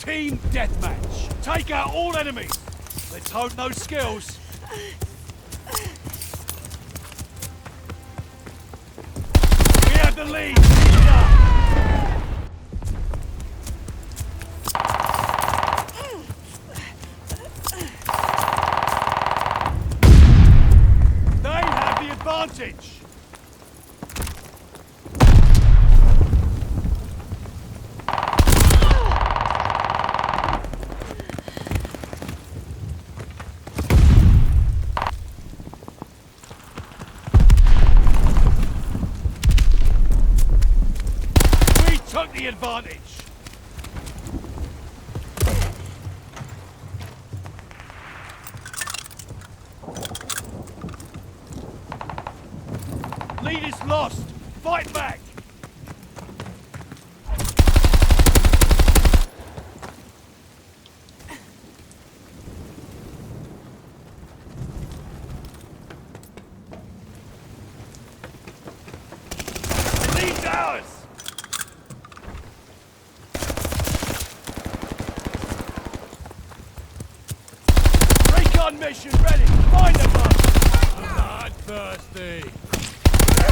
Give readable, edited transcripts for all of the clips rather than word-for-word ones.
Team deathmatch. Take out all enemies. Let's hope no skills. We have the lead. They have the advantage. Took the advantage. Lead is lost. Fight back. Lead's ours. Mission ready! Find them up! Bloodthirsty!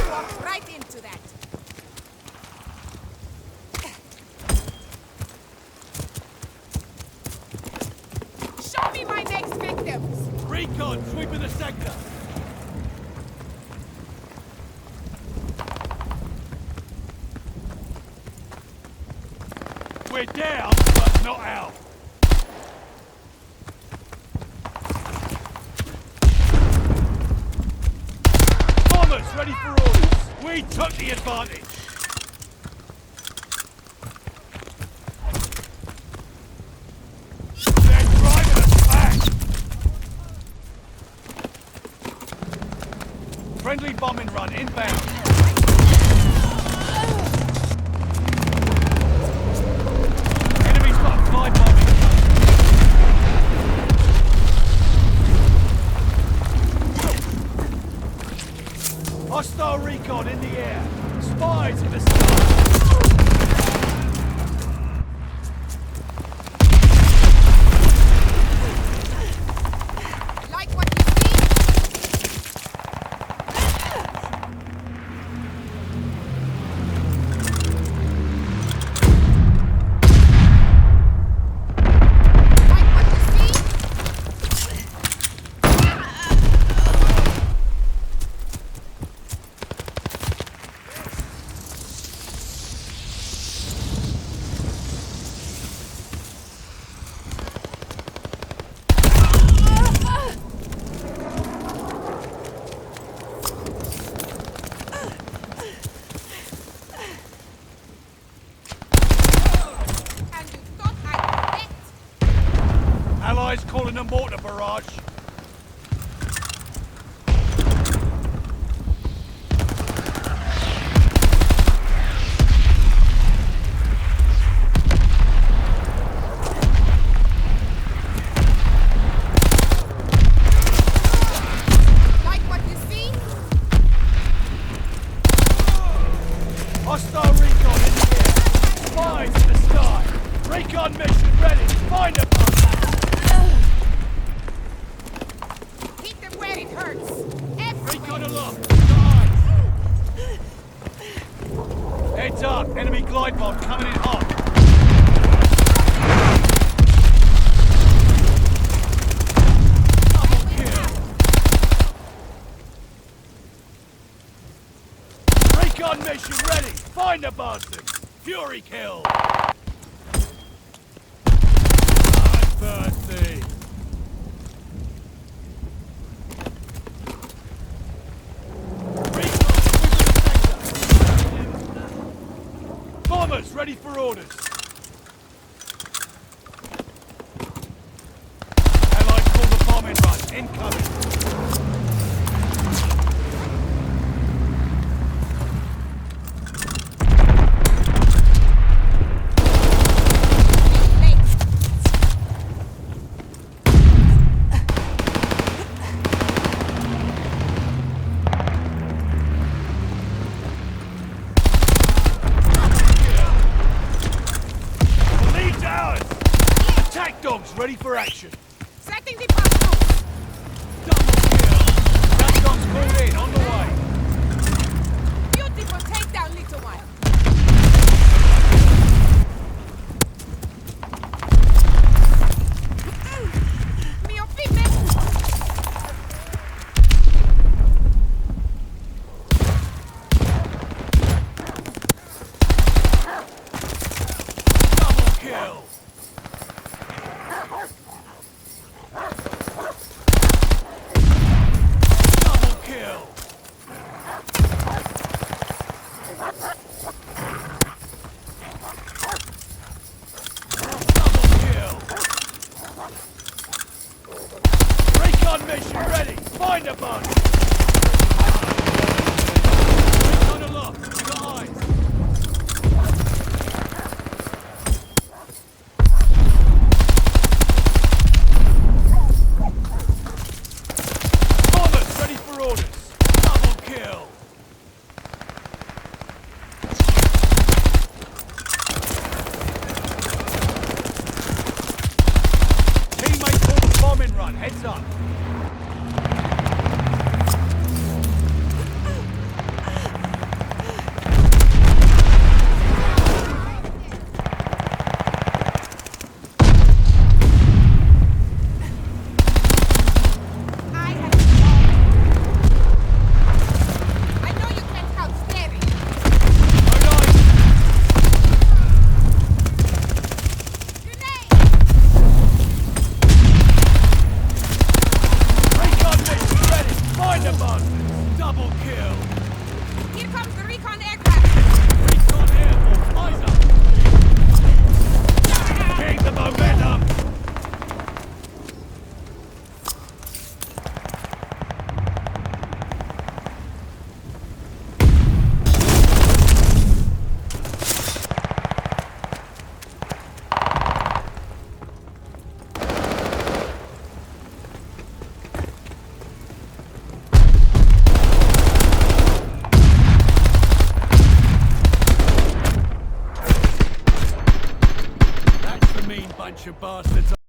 Walk right into that. Show me my next victims! Recon, sweeping the sector! We're down, but not out! Ready for orders. We took the advantage. They're driving us back. Friendly bombing run inbound. Enemy's got 5 bombing. Hostile recon in the air. Spies in the sky. Like what you see? Like what you see? Allies calling a mortar barrage. Like what you see? Hostile recon in the air. Spies in the sky. Recon mission ready. Find them. Hit them where it hurts. Recon aloft. Heads up. Enemy glide bomb coming in hot. Double kill. Recon mission ready. Find the bastards. Fury kill. Bloodthirsty. Bombers ready for orders. Allies call the bombing run. Incoming. for action. Setting the patrol. Double kill. Gun's called in, on the way. Beautiful takedown, little one. Mio fitness. Double kill. Double kill. Double kill. Recon mission ready. Find a bug. Recon aloft. We got eyes. Bombers ready for orders. Double kill. Teammate called a bombing run. Heads up. I know you can't help staring. Grenade! Recon mission ready. Find a bug. Double kill. Here comes the recon aircraft. Recon airborne. Eyes up. Keep the momentum. That's the mean bunch of bastards.